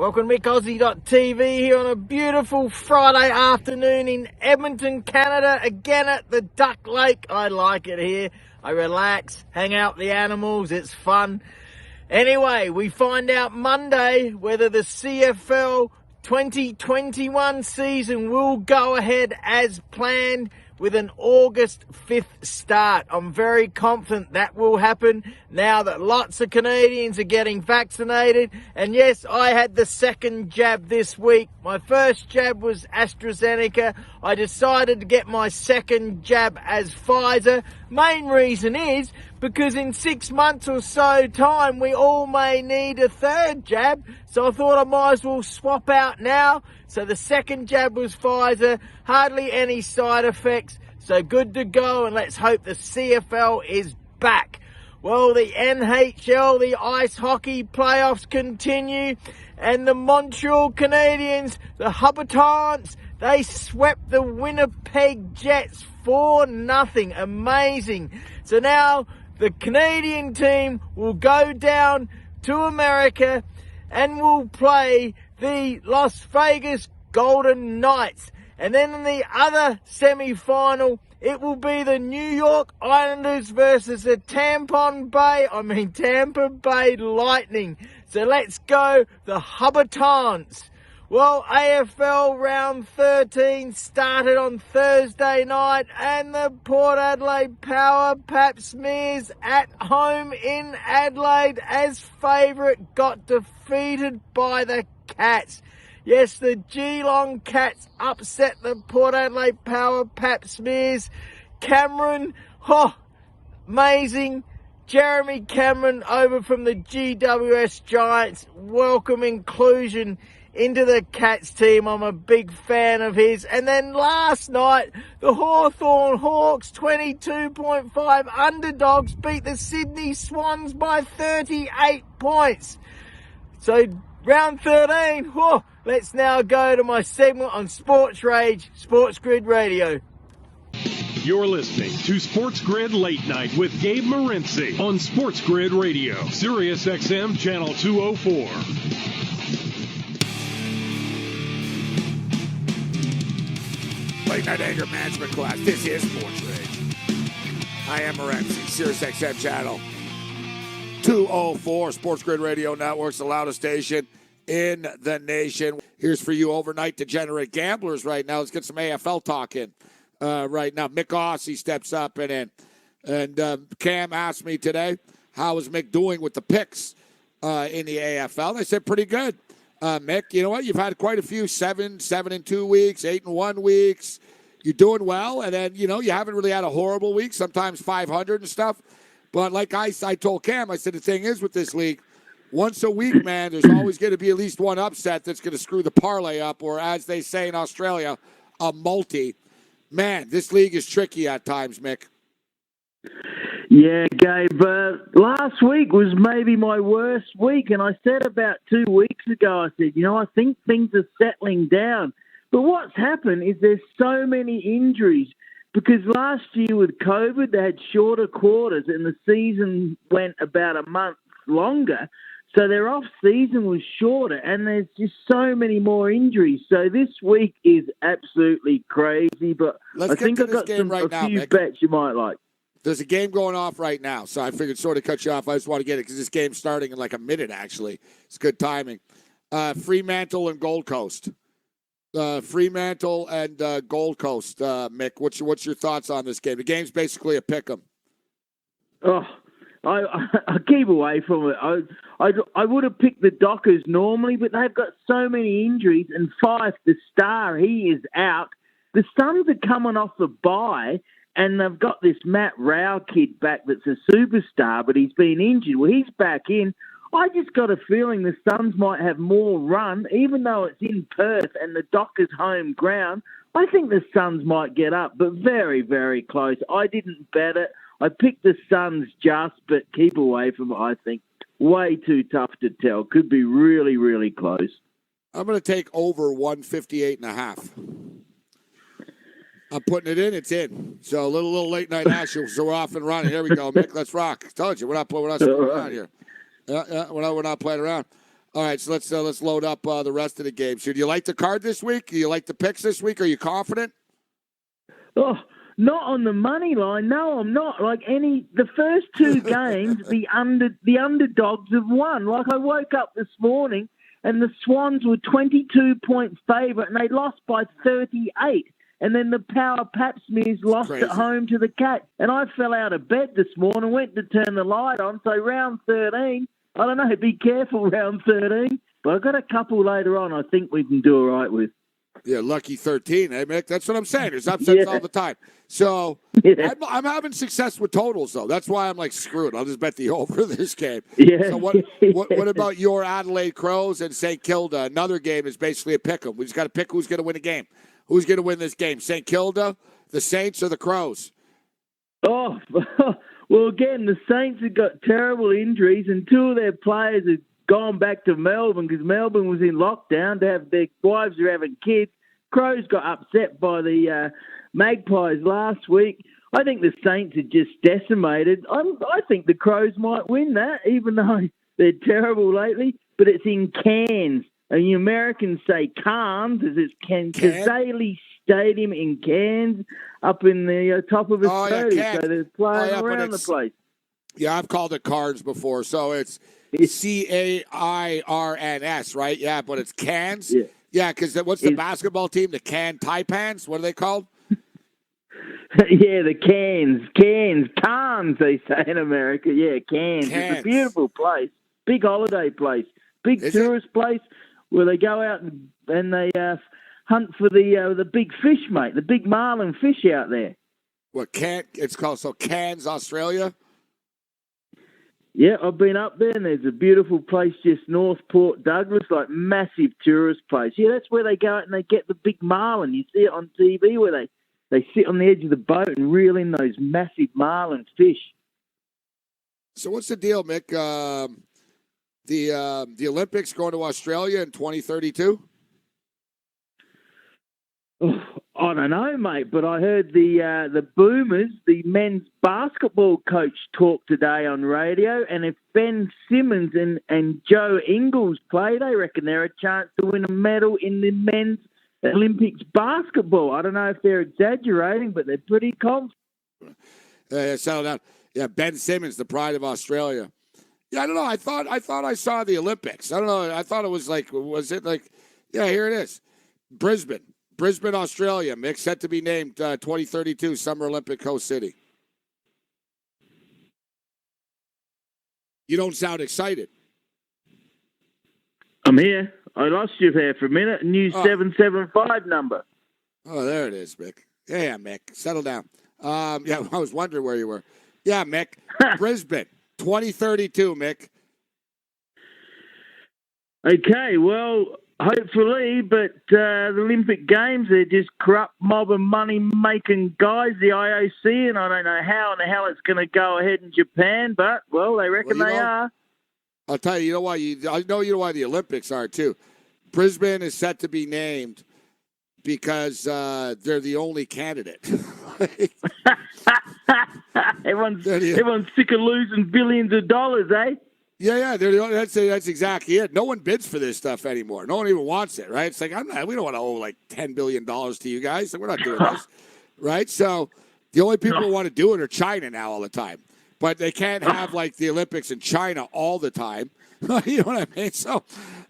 Welcome to MickAussie.tv here on a beautiful Friday afternoon in Edmonton, Canada. Again at the Duck Lake. I like it here. I relax, hang out with the animals. It's fun. Anyway, we find out Monday whether the CFL 2021 season will go ahead as planned with an August 5th start. I'm very confident that will happen now that lots of Canadians are getting vaccinated. And yes, I had the second jab this week. My first jab was AstraZeneca. I decided to get my second jab as Pfizer. Main reason is because in 6 months or so time, we all may need a third jab. So I thought I might as well swap out now. So the second jab was Pfizer, hardly any side effects. So good to go, and let's hope the CFL is back. Well, the NHL, the ice hockey playoffs continue, and the Montreal Canadiens, the Habitants, they swept the Winnipeg Jets 4-0. Amazing. So now the Canadian team will go down to America and will play the Las Vegas Golden Knights. And then in the other semi-final, it will be the New York Islanders versus the Tampa Bay Lightning. So let's go, the Habitants. Well, AFL Rd13 started on Thursday night, and the Port Adelaide Power Pap Smears at home in Adelaide as favourite got defeated by the Cats. Yes, the Geelong Cats upset the Port Adelaide Power Pap Smears. Cameron, amazing. Jeremy Cameron over from the GWS Giants. Welcome inclusion into the Cats team. I'm a big fan of his. And then last night, the Hawthorn Hawks, 22.5 underdogs, beat the Sydney Swans by 38 points. So round 13, let's now go to my segment on Sports Rage, SportsGrid Radio. You're listening to Sports Grid Late Night with Gabe Morency on Sports Grid Radio, Sirius XM Ch204. Late Night Anger Management class. This is Sports Rage. I am Morency, Sirius XM Channel 204, Sports Grid Radio Network's the loudest station in the nation. Here's for you overnight degenerate gamblers right now. Let's get some AFL talk in right now. Mick Aussie steps up and in. And Cam asked me today, how is Mick doing with the picks in the AFL? And I said, pretty good. Mick, you know what? You've had quite a few 7-2 weeks, 8-1 weeks. You're doing well. And then, you haven't really had a horrible week, sometimes 500 and stuff. But like I told Cam, I said, the thing is with this league, once a week, man, there's always going to be at least one upset that's going to screw the parlay up, or as they say in Australia, a multi. Man, this league is tricky at times, Mick. Yeah, Gabe, last week was maybe my worst week, and I said about 2 weeks ago, I said, I think things are settling down. But what's happened is there's so many injuries, because last year with COVID, they had shorter quarters, and the season went about a month longer, so their off-season was shorter, and there's just so many more injuries. So this week is absolutely crazy, but I think I've got a few bets you might like. There's a game going off right now, so I figured sort of cut you off. I just want to get it because this game's starting in like a minute, actually. It's good timing. Fremantle and Gold Coast. Fremantle and Gold Coast, Mick. What's your thoughts on this game? The game's basically a pick-em. Oh, I keep away from it. I would have picked the Dockers normally, but they've got so many injuries, and Fife, the star, he is out. The Suns are coming off the bye, and they've got this Matt Rao kid back that's a superstar, but he's been injured. Well, he's back in. I just got a feeling the Suns might have more run, even though it's in Perth and the Dockers' home ground. I think the Suns might get up, but very, very close. I didn't bet it. I picked the Suns just, but keep away from it, I think. Way too tough to tell. Could be really, really close. I'm going to take over 158.5. I'm putting it in. It's in. So a little late night action. So we're off and running. Here we go, Mick. Let's rock. I told you we're not screwing around here. We're not playing around. All right, so let's load up the rest of the games here. Do you like the card this week? Do you like the picks this week? Are you confident? Oh, not on the money line. No, I'm not. The first two games, the underdogs have won. Like, I woke up this morning and the Swans were 22-point favourite and they lost by 38. And then the Power Pap Smears lost at home to the Cats. And I fell out of bed this morning, went to turn the light on. So round 13, I don't know, be careful round 13. But I've got a couple later on I think we can do all right with. Yeah, lucky 13, eh, Mick? That's what I'm saying. There's upsets all the time. So I'm having success with totals, though. That's why I'm like, screw it. I'll just bet the over this game. Yeah. So what about your Adelaide Crows and St. Kilda? Another game is basically a pick 'em. We just got to pick who's going to win the game. Who's going to win this game? St. Kilda, the Saints, or the Crows? Oh, well, again, the Saints have got terrible injuries, and two of their players have gone back to Melbourne because Melbourne was in lockdown to have their wives are having kids. Crows got upset by the Magpies last week. I think the Saints are just decimated. I think the Crows might win that, even though they're terrible lately. But it's in Cairns. And the Americans say Cairns, as it's Kazali Stadium in Cairns, up in the top of Australia. Yeah, so they're playing around the place. Yeah, I've called it Cards before. So it's Cairns, right? Yeah, but it's Cairns. Yeah, because what's the basketball team? The Can Taipans? What are they called? Yeah, the Cairns, they say in America. Yeah, Cairns. It's a beautiful place, big holiday place, big tourist place where they go out and they hunt for the big fish, mate, the big marlin fish out there. It's called Cairns, Australia? Yeah, I've been up there, and there's a beautiful place just north Port Douglas, like massive tourist place. Yeah, that's where they go out and they get the big marlin. You see it on TV where they sit on the edge of the boat and reel in those massive marlin fish. So what's the deal, Mick? The Olympics going to Australia in 2032? I don't know, mate, but I heard the Boomers, the men's basketball coach, talk today on radio, and if Ben Simmons and Joe Ingles play, they reckon they're a chance to win a medal in the men's Olympics basketball. I don't know if they're exaggerating, but they're pretty confident. Settle down. Yeah, Ben Simmons, the pride of Australia. Yeah, I don't know. I thought I saw the Olympics. I don't know. I thought it was yeah, here it is. Brisbane, Australia. Mick, set to be named 2032 Summer Olympic host city. You don't sound excited. I'm here. I lost you there for a minute. New 775 number. Oh, there it is, Mick. Yeah, Mick. Settle down. Yeah, I was wondering where you were. Yeah, Mick. Brisbane, 2032, Mick. Okay, well, hopefully, but the Olympic Games, they're just corrupt mob and money-making guys, the IOC, and I don't know how in the hell it's going to go ahead in Japan, but, well, they reckon they are. I'll tell you, I know you know why the Olympics are, too. Brisbane is set to be named because they're the only candidate. Everyone's sick of losing billions of dollars, eh? Yeah, that's exactly it. No one bids for this stuff anymore. No one even wants it, right? It's like, we don't want to owe like $10 billion to you guys. We're not doing this, right? So the only people who want to do it are China now all the time. But they can't have like the Olympics in China all the time. You know what I mean? So,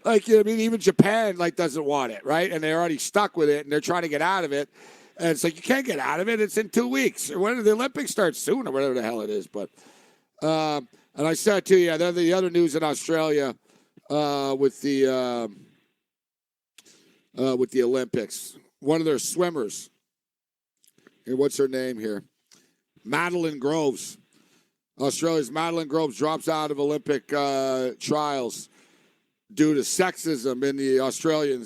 even Japan doesn't want it, right? And they're already stuck with it, and they're trying to get out of it. And it's like, you can't get out of it. It's in 2 weeks. When the Olympics start soon, or whatever the hell it is. But and I said to you, the other news in Australia with the Olympics. One of their swimmers. Here, what's her name here? Madeline Groves. Australia's Madeline Groves drops out of Olympic trials due to sexism in the Australian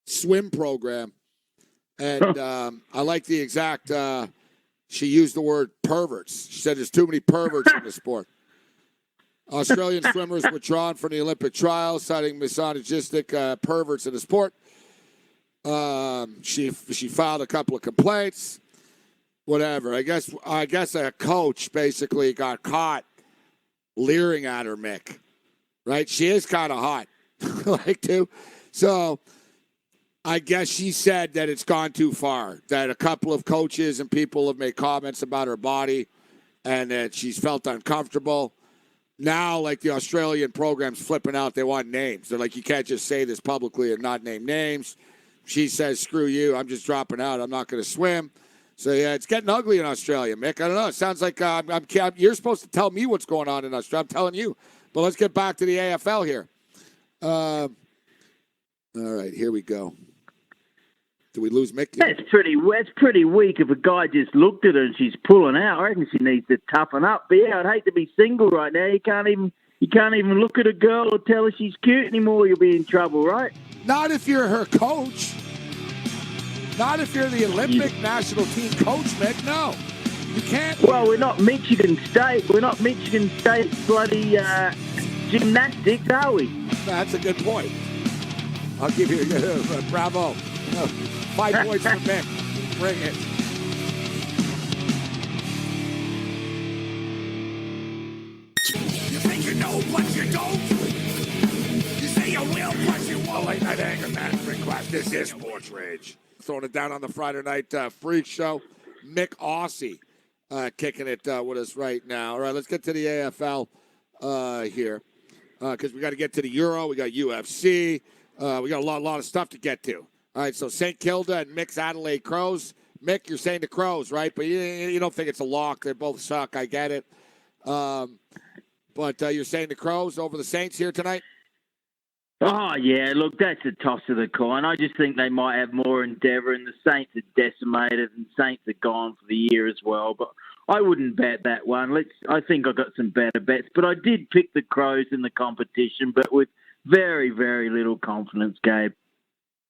swim program. And I like the exact, she used the word perverts. She said there's too many perverts in the sport. Australian swimmers withdrawn from the Olympic trials, citing misogynistic perverts in the sport. She filed a couple of complaints. whatever. I guess a coach basically got caught leering at her, Mick. Right? She is kind of hot, like too. So I guess she said that it's gone too far. That a couple of coaches and people have made comments about her body, and that she's felt uncomfortable. Now, like the Australian program's flipping out, they want names. They're like, you can't just say this publicly and not name names. She says, screw you, I'm just dropping out. I'm not going to swim. So, yeah, it's getting ugly in Australia, Mick. I don't know. It sounds like you're supposed to tell me what's going on in Australia. I'm telling you. But let's get back to the AFL here. All right, here we go. Did we lose Mick? That's pretty weak if a guy just looked at her and she's pulling out. I reckon she needs to toughen up. But yeah, I'd hate to be single right now. You can't even look at a girl or tell her she's cute anymore. You'll be in trouble, right? Not if you're her coach. Not if you're the Olympic national team coach, Mick. No, you can't. Well, we're not Michigan State. We're not Michigan State bloody gymnastics, are we? That's a good point. I'll give you bravo. 5 points for Mick. Bring it. You think you know, but you don't. You say you will, but you won't. Late night anger man request. This is Sports Rage. Throwing it down on the Friday night freak show. Mick Aussie kicking it with us right now. All right, let's get to the AFL here because we got to get to the Euro. We got UFC. We got a lot of stuff to get to. All right, so St. Kilda and Mick's Adelaide Crows. Mick, you're saying the Crows, right? But you don't think it's a lock. They both suck. I get it. But you're saying the Crows over the Saints here tonight? Oh, yeah. Look, that's a toss of the coin. I just think they might have more endeavour, and the Saints are decimated, and Saints are gone for the year as well. But I wouldn't bet that one. I think I got some better bets. But I did pick the Crows in the competition, but with very, very little confidence, Gabe.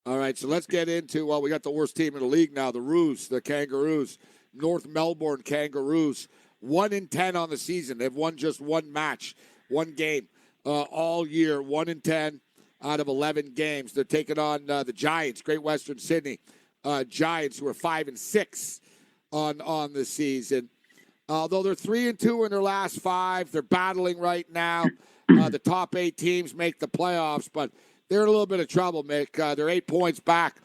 All right, so let's get into, we got the worst team in the league now, the Roos, the Kangaroos, North Melbourne Kangaroos, 1-10 on the season. They've won just one match, one game all year, 1-10 out of 11 games. They're taking on the Giants, Great Western Sydney Giants, who are 5-6 on the season. Although they're 3-2 in their last 5, they're battling right now. The top 8 teams make the playoffs, but they're in a little bit of trouble, Mick. They're 8 points back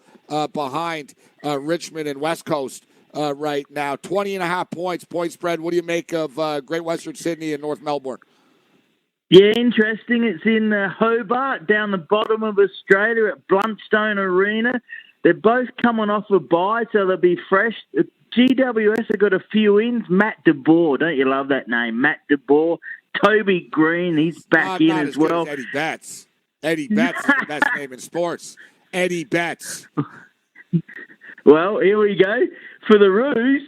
behind Richmond and West Coast right now. 20.5 points, point spread. What do you make of Great Western Sydney and North Melbourne? Yeah, interesting. It's in Hobart, down the bottom of Australia at Bluntstone Arena. They're both coming off a bye, so they'll be fresh. GWS have got a few ins. Matt DeBoer, don't you love that name? Matt DeBoer. Toby Green, he's back in as well. Good as Eddie Betts. Eddie Betts is the best name in sports. Eddie Betts. Well, here we go. For the Roos,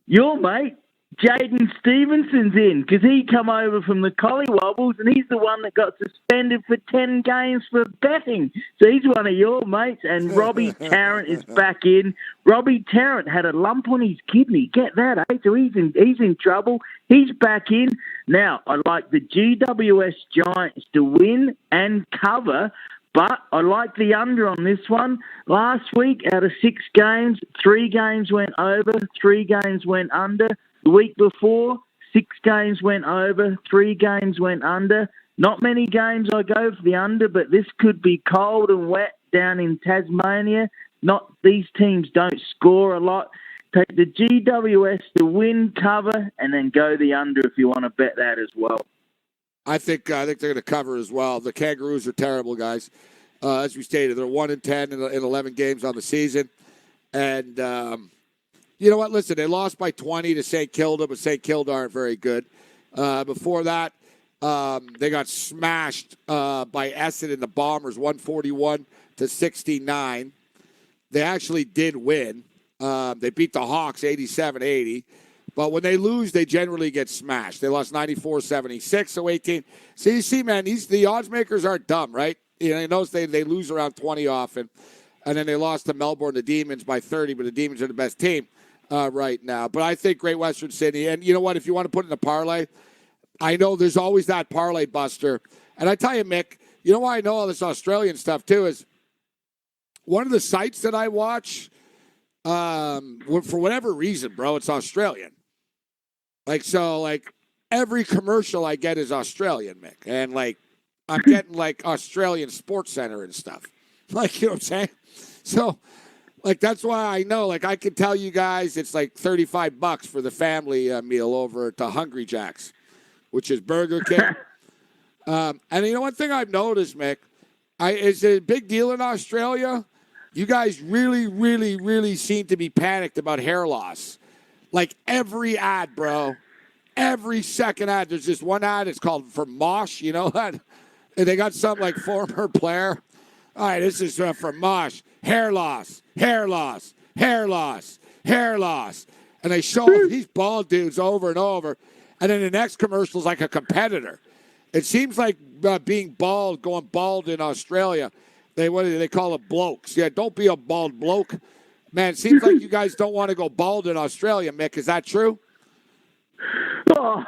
your mate, Jaden Stevenson's in because he come over from the Collywobbles and he's the one that got suspended for 10 games for betting. So he's one of your mates. And Robbie Tarrant is back in. Robbie Tarrant had a lump on his kidney. Get that, eh? So he's in trouble. He's back in. Now, I like the GWS Giants to win and cover, but I like the under on this one. Last week, out of 6 games, 3 games went over, 3 games went under. The week before, 6 games went over, 3 games went under. Not many games I go for the under, but this could be cold and wet down in Tasmania. These teams don't score a lot. Take the GWS to win, cover, and then go the under if you want to bet that as well. I think they're going to cover as well. The Kangaroos are terrible, guys. As we stated, they're 1-10 in 11 games on the season. And you know what? Listen, they lost by 20 to St. Kilda, but St. Kilda aren't very good. Before that, they got smashed by Essendon and the Bombers, 141-69. They actually did win. They beat the Hawks 87-80. But when they lose, they generally get smashed. They lost 94-76, so 18. So you see, man, the odds makers aren't dumb, right? You know, they lose around 20 often. And then they lost to Melbourne, the Demons, by 30, but the Demons are the best team right now. But I think Great Western Sydney, and you know what, if you want to put in a parlay, I know there's always that parlay buster. And I tell you, Mick, you know why I know all this Australian stuff, too, is one of the sites that I watch, For whatever reason, bro, it's Australian. Every commercial I get is Australian, Mick. And, I'm getting, Australian Sports Center and stuff. You know what I'm saying? So, that's why I know. I can tell you guys it's $35 for the family meal over at Hungry Jack's, which is Burger King. And one thing I've noticed, Mick, is it a big deal in Australia? You guys really, really, really seem to be panicked about hair loss. Every ad, bro. Every second ad. There's this one ad. It's called for Mosh. You know that? And they got some former player. All right, this is for Mosh. Hair loss, hair loss, hair loss, hair loss. And they show these bald dudes over and over. And then the next commercial is like a competitor. It seems like being bald, going bald in Australia, what do they call it, blokes. Yeah, don't be a bald bloke. Man, it seems like you guys don't want to go bald in Australia, Mick. Is that true? Oh,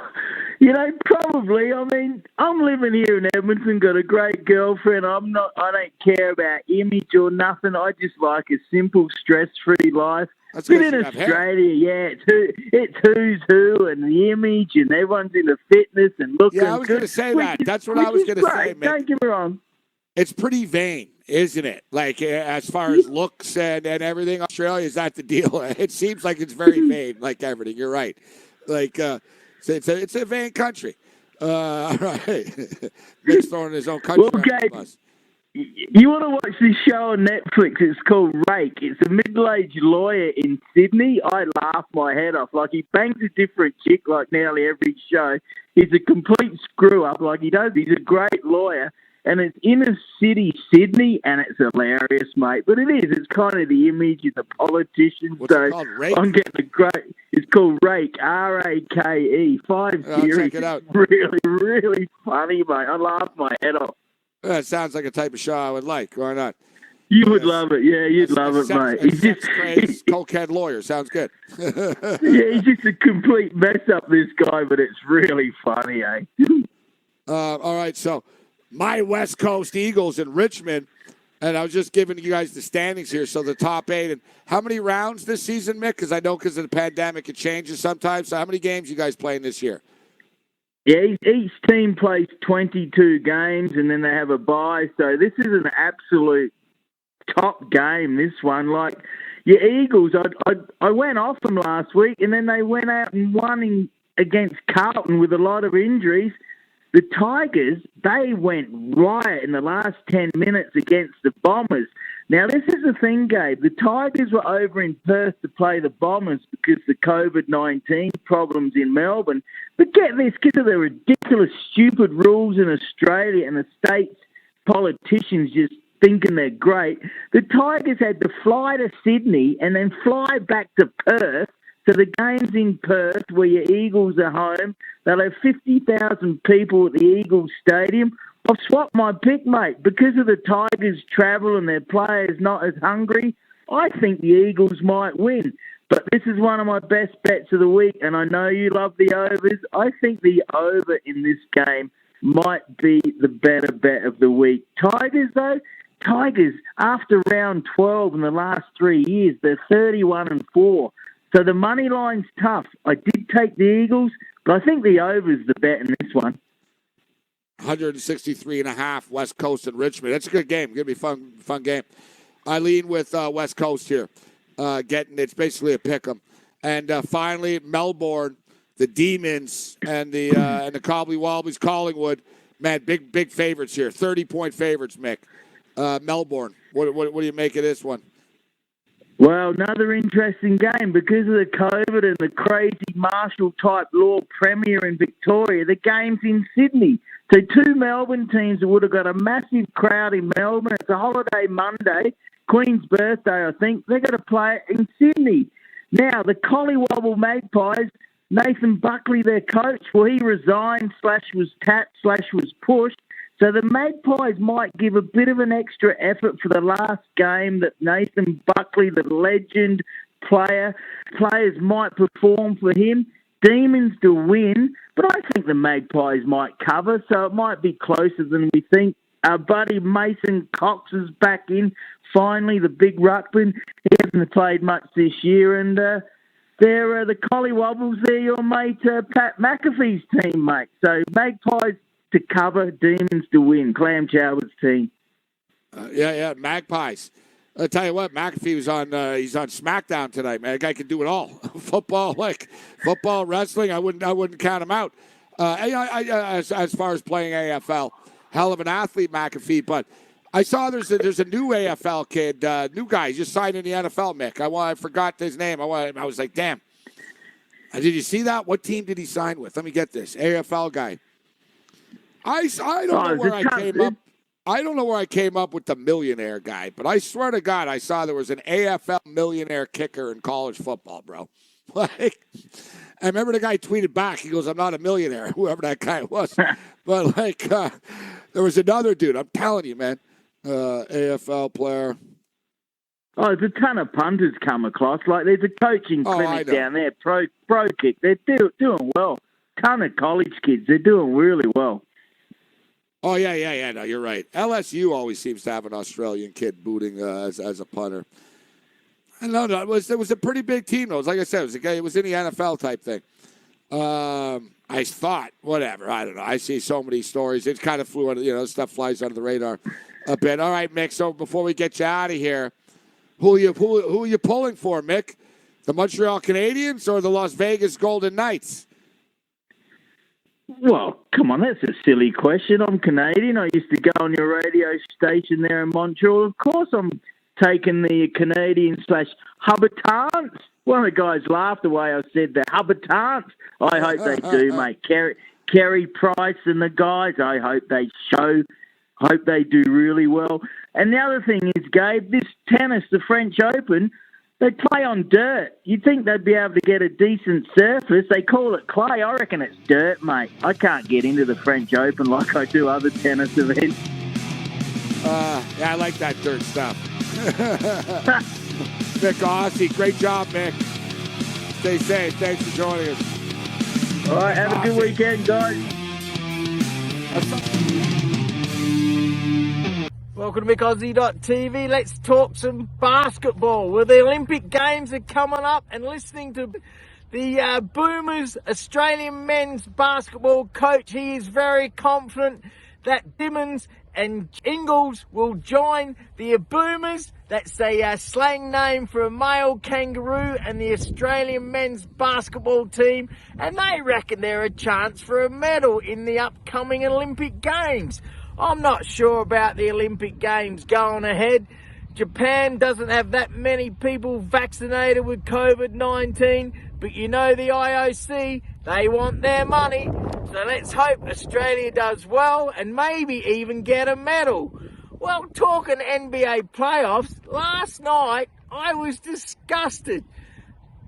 probably. I mean, I'm living here in Edmonton, got a great girlfriend. I don't care about image or nothing. I just like a simple, stress-free life. That's but in Australia, yeah, it's who's who and the image, and everyone's into fitness and looking. Yeah, I was going to say that. That's what I was going to say, Mick. Don't get me wrong. It's pretty vain, isn't it? As far as looks and everything, Australia is not the deal. It seems like it's very vain, like everything. You're right. It's a vain country. All right. Mick's throwing his own country. Well, Gabe, you want to watch this show on Netflix? It's called Rake. It's a middle-aged lawyer in Sydney. I laugh my head off. He bangs a different chick nearly every show. He's a complete screw-up he does. He's a great lawyer. And it's inner city Sydney, and it's hilarious, mate. But it is. It's kind of the image of the politicians. What's it called? Rake? I'm getting a great. It's called Rake. R-A-K-E. 5 series. Check it out. Really, really funny, mate. I laugh my head off. That sounds like a type of show I would like. Why not? You would love it. Yeah, you'd love it, mate. He's just crazy, cokehead lawyer. Sounds good. Yeah, he's just a complete mess up, this guy, but it's really funny, eh? All right, so my West Coast Eagles in Richmond, and I was just giving you guys the standings here, so the top 8. And how many rounds this season, Mick? Because I know because of the pandemic it changes sometimes. So how many games you guys playing this year? Yeah, each team plays 22 games, and then they have a bye. So this is an absolute top game, this one. Your Eagles, I went off them last week, and then they went out and won against Carlton with a lot of injuries. The Tigers, they went riot in the last 10 minutes against the Bombers. Now, this is the thing, Gabe. The Tigers were over in Perth to play the Bombers because of the COVID-19 problems in Melbourne. But get this, because of the ridiculous, stupid rules in Australia and the state's politicians just thinking they're great, the Tigers had to fly to Sydney and then fly back to Perth. So the game's in Perth, where your Eagles are home. They'll have 50,000 people at the Eagles Stadium. I've swapped my pick, mate. Because of the Tigers' travel and their players not as hungry, I think the Eagles might win. But this is one of my best bets of the week, and I know you love the overs. I think the over in this game might be the better bet of the week. Tigers, though, after round 12 in the last 3 years, they're 31-4. So the money line's tough. I did take the Eagles, but I think the over's the bet in this one. 163.5 West Coast and Richmond. That's a good game. Going to be fun game. I lean with West Coast here. It's basically a pick'em. And finally, Melbourne, the Demons, and the Cobbly Wobblies, Collingwood. Man, big favorites here. 30-point favorites, Mick. Melbourne. What do you make of this one? Well, another interesting game because of the COVID and the crazy martial-type law premier in Victoria. The game's in Sydney. So 2 Melbourne teams that would have got a massive crowd in Melbourne. It's a holiday Monday, Queen's birthday, I think. They're going to play it in Sydney. Now, the Collywobble Magpies, Nathan Buckley, their coach, well, he resigned / was tapped / was pushed. So the Magpies might give a bit of an extra effort for the last game that Nathan Buckley, the legend players might perform for him. Demons to win, but I think the Magpies might cover, so it might be closer than we think. Our buddy Mason Cox is back in. Finally, the big ruckman. He hasn't played much this year, and they're the Collywobbles. They're your mate Pat McAfee's team, mate. So Magpies to cover, Demons to win. Clam Chowder's team. Yeah, Magpies. I'll tell you what, McAfee was on. He's on SmackDown tonight, man. The guy can do it all. Football, wrestling. I wouldn't count him out. As far as playing AFL, hell of an athlete, McAfee. But I saw there's a new AFL kid, new guy. He just signed in the NFL, Mick. I forgot his name. I was like, damn. Did you see that? What team did he sign with? Let me get this. AFL guy. I don't know where I came up. I don't know where I came up with the millionaire guy, but I swear to God, I saw there was an AFL millionaire kicker in college football, bro. Like, I remember the guy tweeted back. He goes, "I'm not a millionaire," whoever that guy was. But there was another dude. I'm telling you, man, AFL player. Oh, there's a ton of punters come across. Like, there's a coaching clinic down there, pro kick. They're doing well. Ton of college kids. They're doing really well. Oh, yeah. No, you're right. LSU always seems to have an Australian kid booting as a punter. I don't know. It was a pretty big team, though. Like I said, it was in the NFL type thing. I thought, whatever. I don't know. I see so many stories. It kind of flew under, stuff flies under the radar a bit. All right, Mick. So before we get you out of here, who are you pulling for, Mick? The Montreal Canadiens or the Las Vegas Golden Knights? Well, come on, that's a silly question. I'm Canadian. I used to go on your radio station there in Montreal. Of course I'm taking the Canadian/Habitants. One of the guys laughed the way I said that. Habitants. I hope they do, mate. Kerry Price and the guys, I hope they do really well. And the other thing is, Gabe, this tennis, the French Open, they play on dirt. You'd think they'd be able to get a decent surface. They call it clay. I reckon it's dirt, mate. I can't get into the French Open like I do other tennis events. Yeah, I like that dirt stuff. Mick Aussie, great job, Mick. Stay safe. Thanks for joining us. All right, have a good weekend, guys. Welcome to MickAussie.tv. Let's talk some basketball. Well, the Olympic Games are coming up, and listening to the Boomers Australian men's basketball coach, he is very confident that Simmons and Ingles will join the Boomers. That's a slang name for a male kangaroo and the Australian men's basketball team, and they reckon they're a chance for a medal in the upcoming Olympic Games. I'm not sure about the Olympic Games going ahead. Japan doesn't have that many people vaccinated with COVID-19, but the IOC, they want their money. So let's hope Australia does well and maybe even get a medal. Well, talking NBA playoffs, last night I was disgusted.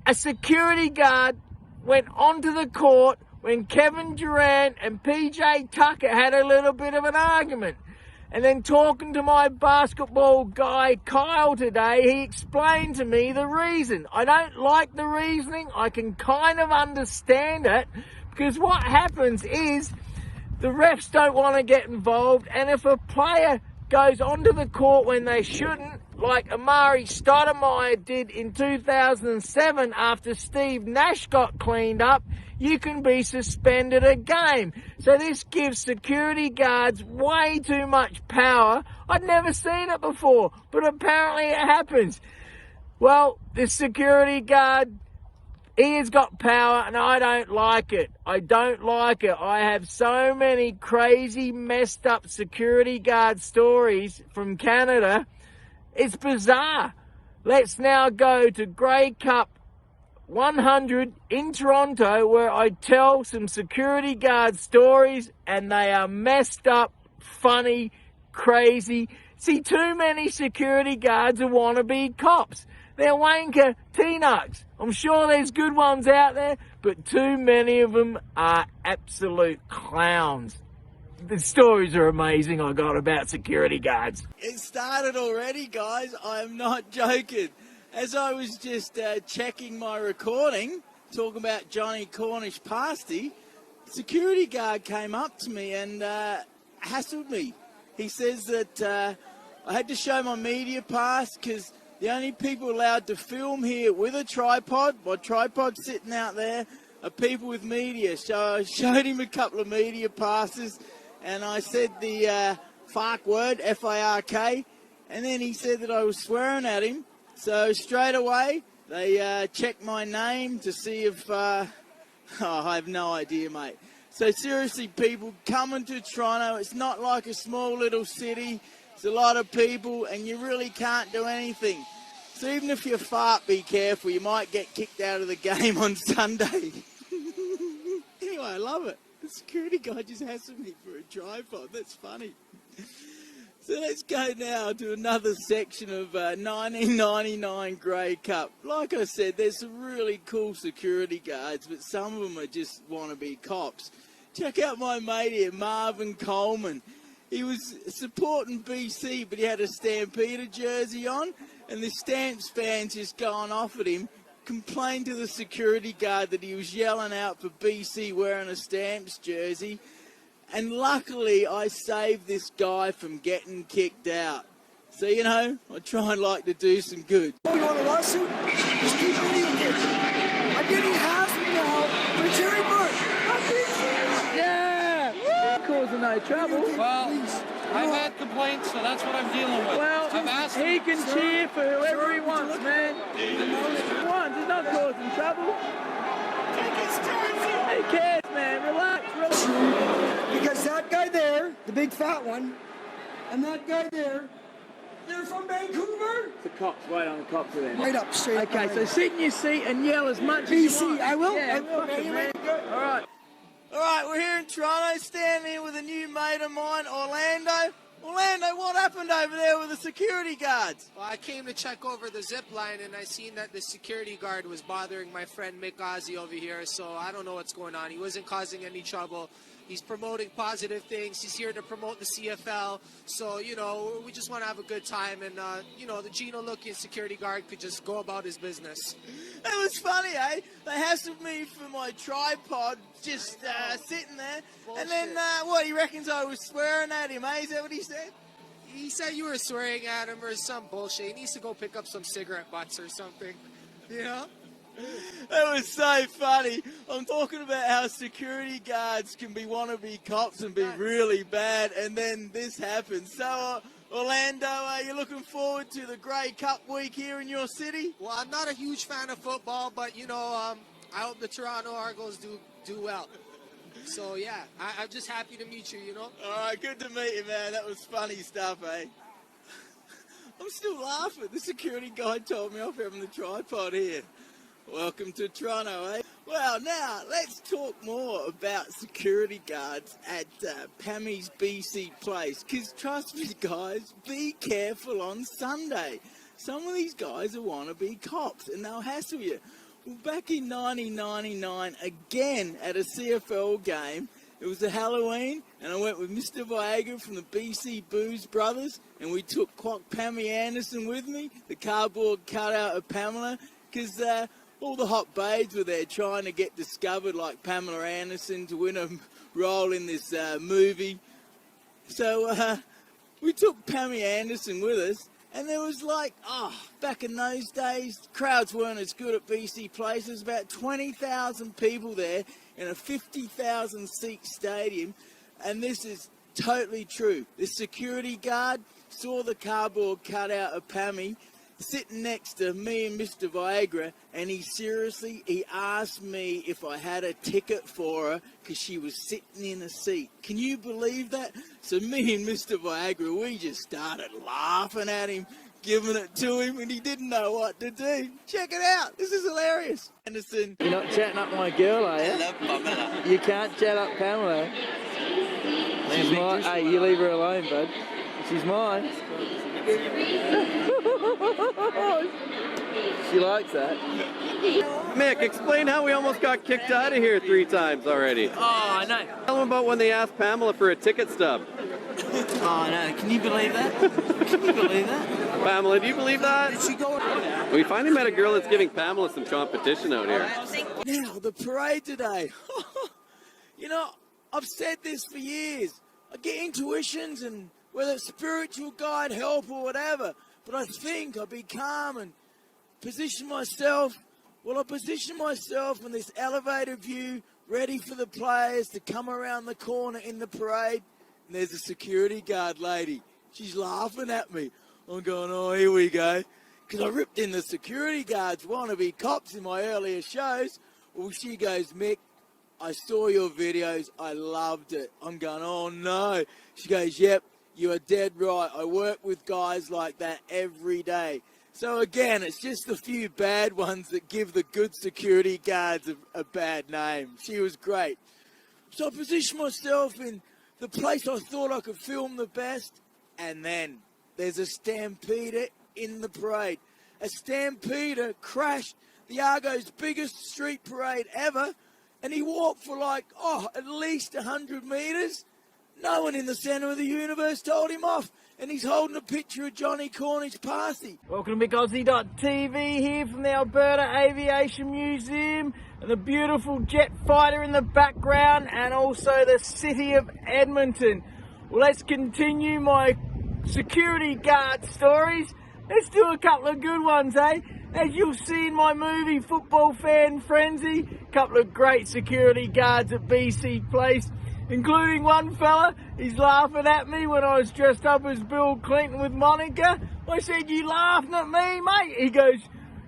A security guard went onto the court when Kevin Durant and PJ Tucker had a little bit of an argument. And then talking to my basketball guy, Kyle, today, he explained to me the reason. I don't like the reasoning. I can kind of understand it, because what happens is the refs don't want to get involved, and if a player goes onto the court when they shouldn't, like Amari Stoudemire did in 2007 after Steve Nash got cleaned up, you can be suspended a game. So this gives security guards way too much power. I'd never seen it before, but apparently it happens. Well, this security guard, he has got power, and I don't like it. I don't like it. I have so many crazy, messed up security guard stories from Canada. It's bizarre. Let's now go to Grey Cup 100 in Toronto, where I tell some security guard stories, and they are messed up, funny, crazy. See, too many security guards are wannabe cops. They're wanker T-Nucks. I'm sure there's good ones out there, but too many of them are absolute clowns. The stories are amazing I got about security guards. It started already, guys. I'm not joking. As I was just checking my recording, talking about Johnny Cornish pasty, security guard came up to me and hassled me. He says that I had to show my media pass because the only people allowed to film here with a tripod, my tripod's sitting out there, are people with media. So I showed him a couple of media passes, and I said the FARC word, F-A-R-K, and then he said that I was swearing at him. So straight away, they checked my name to see if... I have no idea, mate. So seriously, people, coming to Toronto, it's not like a small little city. It's a lot of people, and you really can't do anything. So even if you fart, be careful. You might get kicked out of the game on Sunday. Anyway, I love it. The security guy just hassled me for a tripod. That's funny. So let's go now to another section of 1999 Grey Cup. Like I said, there's some really cool security guards, but some of them are just wannabe cops. Check out my mate here, Marvin Coleman. He was supporting BC, but he had a Stampeder jersey on, and the Stamps fans just going off at him, complained to the security guard that he was yelling out for BC wearing a Stamps jersey. And luckily, I saved this guy from getting kicked out. So, you know, I try and like to do some good. Oh, you want a lawsuit? Just keep believing it. I'm getting hassled now for Jerry Burke. Yeah! Causing no trouble. Well, I've had complaints, so that's what I'm dealing with. Well, I've asked he can cheer for whoever he wants, man. He's not causing trouble. Who cares, man? Relax. Because that guy there, the big fat one, and that guy there, they're from Vancouver. The cops, wait on the cops are there. Right up, straight up. Okay, so sit in your seat and yell as much as you want. BC, I will. Yeah, I will. fuck it, man. All right, we're here in Toronto, standing here with a new mate of mine, Orlando. Orlando, what happened over there with the security guards? Well, I came to check over the zip line, and I seen that the security guard was bothering my friend Mick Aussie over here, so I don't know what's going on. He wasn't causing any trouble. He's promoting positive things. He's here to promote the CFL. So, you know, we just want to have a good time. And, you know, the Gino-looking security guard could just go about his business. It was funny, eh? They hassled me for my tripod, just sitting there. Bullshit. And then, what, he reckons I was swearing at him, eh? Is that what he said? He said you were swearing at him or some bullshit. He needs to go pick up some cigarette butts or something. You know? That was so funny. I'm talking about how security guards can be wannabe cops and be really bad, and then this happens. So, Orlando, are you looking forward to the Grey Cup week here in your city? Well, I'm not a huge fan of football, but, you know, I hope the Toronto Argos do well. So, yeah, I'm just happy to meet you, you know? All right, good to meet you, man. That was funny stuff, eh? I'm still laughing. The security guy told me off having the tripod here. Welcome to Toronto, eh? Well, now, let's talk more about security guards at Pammy's BC Place. Because trust me, guys, be careful on Sunday. Some of these guys are wannabe cops, and they'll hassle you. Well, back in 1999, again, at a CFL game, it was a Halloween, and I went with Mr. Viagra from the BC Booze Brothers, and we took Quack Pammy Anderson with me, the cardboard cutout of Pamela, because all the hot babes were there trying to get discovered like Pamela Anderson to win a role in this movie. So we took Pammy Anderson with us, and there was like, back in those days, crowds weren't as good at BC Place. There's about 20,000 people there in a 50,000 seat stadium, and this is totally true. This security guard saw the cardboard cutout of Pammy sitting next to me and Mr. Viagra, and he asked me if I had a ticket for her because she was sitting in a seat. Can you believe that? So me and Mr. Viagra, we just started laughing at him, giving it to him, and he didn't know what to do. Check it out. This is hilarious. Anderson. You're not chatting up my girl, are you? I love Pamela. You can't chat up Pamela. She's mine. Hey, you leave her alone, bud. She's mine. She likes that. Mick, explain how we almost got kicked out of here 3 times already. Oh, I know. Tell them about when they asked Pamela for a ticket stub. Oh, I know. Can you believe that? Can you believe that? Pamela, do you believe that? Did she go? We finally met a girl that's giving Pamela some competition out here. Now, the parade today. You know, I've said this for years. I get intuitions and whether it's spiritual guide, help, or whatever. But I think I'll be calm and position myself. Well, I position myself in this elevated view, ready for the players to come around the corner in the parade. And there's a security guard lady. She's laughing at me. I'm going, oh, here we go. Because I ripped in the security guards wannabe cops in my earlier shows. Well, she goes, Mick, I saw your videos. I loved it. I'm going, oh, no. She goes, yep, you are dead right. I work with guys like that every day. So, again, it's just a few bad ones that give the good security guards a bad name. She was great. So I positioned myself in the place I thought I could film the best. And then there's a stampeder in the parade. A stampeder crashed the Argo's biggest street parade ever. And he walked for at least 100 metres. No one in the centre of the universe told him off. And he's holding a picture of Johnny Cornish Parsi. Welcome to BigAussie.tv here from the Alberta Aviation Museum. And the beautiful jet fighter in the background. And also the city of Edmonton. Well, let's continue my security guard stories. Let's do a couple of good ones, eh? As you'll see in my movie, Football Fan Frenzy, a couple of great security guards at BC Place, including one fella. He's laughing at me when I was dressed up as Bill Clinton with Monica. I said, you laughing at me, mate? He goes,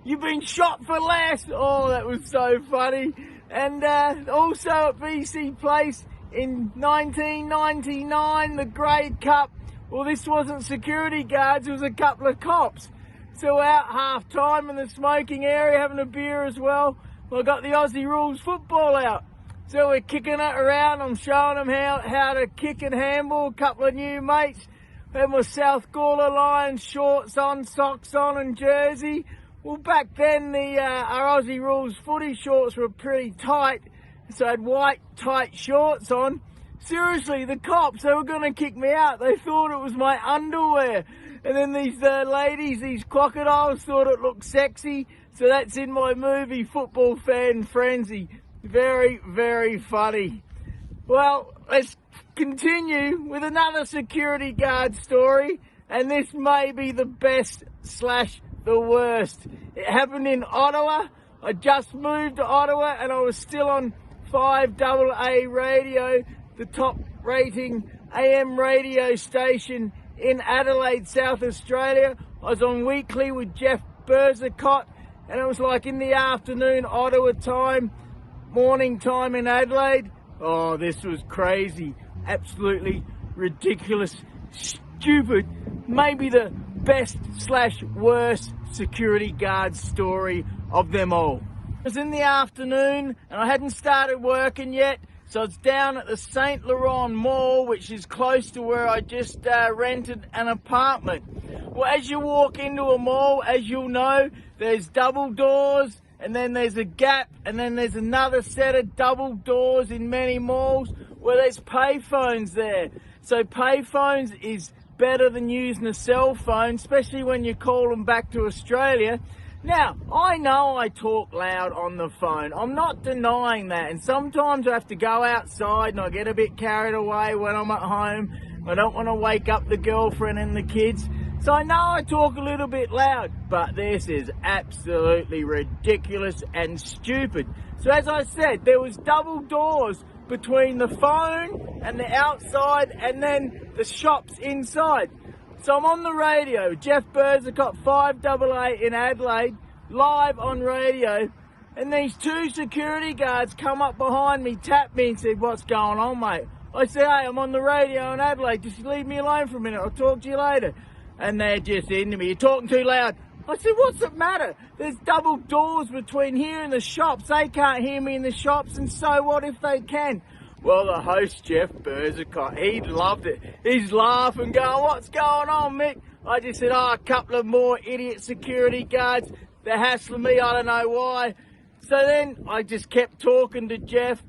you've been shot for less. Oh, that was so funny. And also at BC Place in 1999, the Grey Cup. Well, this wasn't security guards, it was a couple of cops. So out half time in the smoking area, having a beer as well. Well, I got the Aussie rules football out. So we're kicking it around. I'm showing them how to kick and handball. A couple of new mates. I had my South Gawler Lions shorts on, socks on and jersey. Well, back then our Aussie rules footy shorts were pretty tight. So I had white tight shorts on. Seriously, the cops, they were going to kick me out. They thought it was my underwear. And then these ladies, these crocodiles, thought it looked sexy. So that's in my movie, Football Fan Frenzy. Very, very funny. Well, let's continue with another security guard story. And this may be the best / the worst. It happened in Ottawa. I just moved to Ottawa and I was still on 5AA radio, the top rating AM radio station in Adelaide, South Australia. I was on weekly with Jeff Berzicott, and it was like in the afternoon Ottawa time, morning time in Adelaide. Oh, this was crazy. Absolutely ridiculous, stupid, maybe the best / worst security guard story of them all. It was in the afternoon and I hadn't started working yet. So it's down at the St. Laurent Mall, which is close to where I just rented an apartment. Well, as you walk into a mall, as you'll know, there's double doors, and then there's a gap, and then there's another set of double doors in many malls where there's payphones there. So payphones is better than using a cell phone, especially when you call them back to Australia. Now, I know I talk loud on the phone. I'm not denying that. And sometimes I have to go outside and I get a bit carried away when I'm at home. I don't want to wake up the girlfriend and the kids. So I know I talk a little bit loud. But this is absolutely ridiculous and stupid. So as I said, there was double doors between the phone and the outside and then the shops inside. So I'm on the radio, Jeff Berzicott, 5AA in Adelaide, live on radio, and these two security guards come up behind me, tap me and said, what's going on, mate? I said, hey, I'm on the radio in Adelaide, just leave me alone for a minute, I'll talk to you later. And they're just into me, you're talking too loud. I said, what's the matter? There's double doors between here and the shops, they can't hear me in the shops, and so what if they can? Well, the host, Jeff Berzicott, he loved it. He's laughing, going, what's going on, Mick? I just said, a couple of more idiot security guards. They're hassling me, I don't know why. So then I just kept talking to Jeff,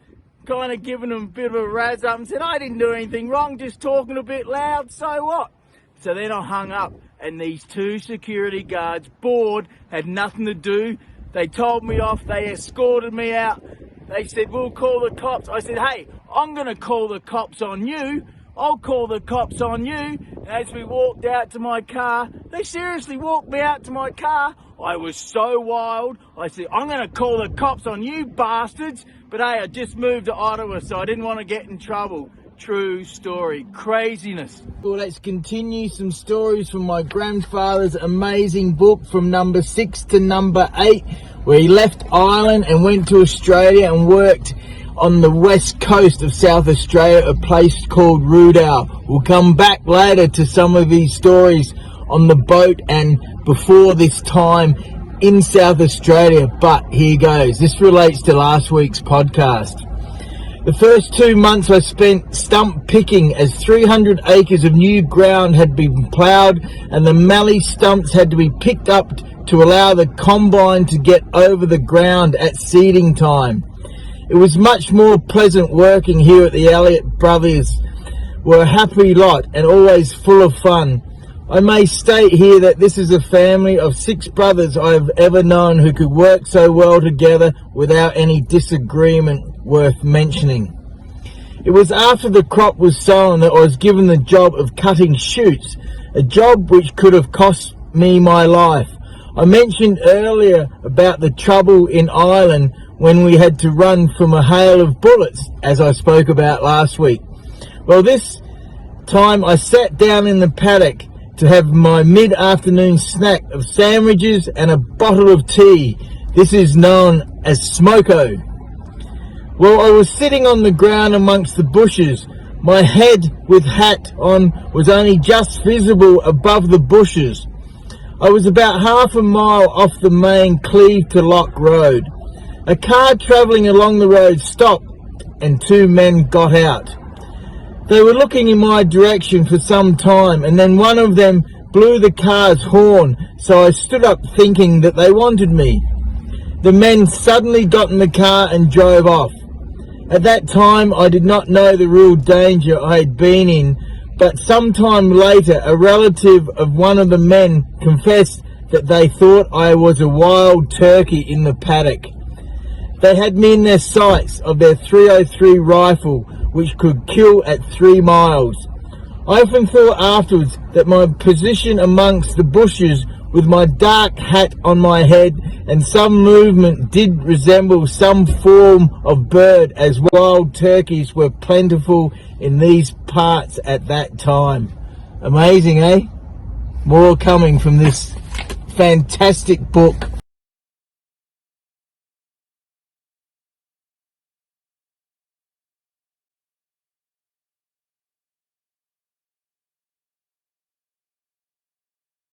kind of giving him a bit of a razz up and said, I didn't do anything wrong, just talking a bit loud, so what? So then I hung up, and these two security guards, bored, had nothing to do. They told me off, they escorted me out. They said, we'll call the cops. I said, hey, I'm going to call the cops on you. I'll call the cops on you. And as we walked out to my car, they seriously walked me out to my car. I was so wild. I said, I'm going to call the cops on you bastards. But hey, I just moved to Ottawa, so I didn't want to get in trouble. True story. Craziness. Well, let's continue some stories from my grandfather's amazing book from number 6 to number 8, where he left Ireland and went to Australia and worked on the west coast of South Australia, a place called Rudall. We'll come back later to some of these stories on the boat and before this time in South Australia, but here goes. This relates to last week's podcast. The first 2 months I spent stump picking as 300 acres of new ground had been ploughed and the mallee stumps had to be picked up to allow the combine to get over the ground at seeding time. It was much more pleasant working here at the Elliott Brothers. We're a happy lot and always full of fun. I may state here that this is a family of 6 brothers I have ever known who could work so well together without any disagreement worth mentioning. It was after the crop was sown that I was given the job of cutting shoots, a job which could have cost me my life. I mentioned earlier about the trouble in Ireland when we had to run from a hail of bullets, as I spoke about last week. Well, this time I sat down in the paddock to have my mid-afternoon snack of sandwiches and a bottle of tea. This is known as smoko. Well, I was sitting on the ground amongst the bushes. My head with hat on was only just visible above the bushes. I was about half a mile off the main Cleve to Lock Road. A car travelling along the road stopped and 2 men got out. They were looking in my direction for some time and then one of them blew the car's horn, so I stood up thinking that they wanted me. The men suddenly got in the car and drove off. At that time I did not know the real danger I had been in, but sometime later a relative of one of the men confessed that they thought I was a wild turkey in the paddock. They had me in their sights of their .303 rifle, which could kill at 3 miles. I often thought afterwards that my position amongst the bushes with my dark hat on my head and some movement did resemble some form of bird, as wild turkeys were plentiful in these parts at that time. Amazing, eh? More coming from this fantastic book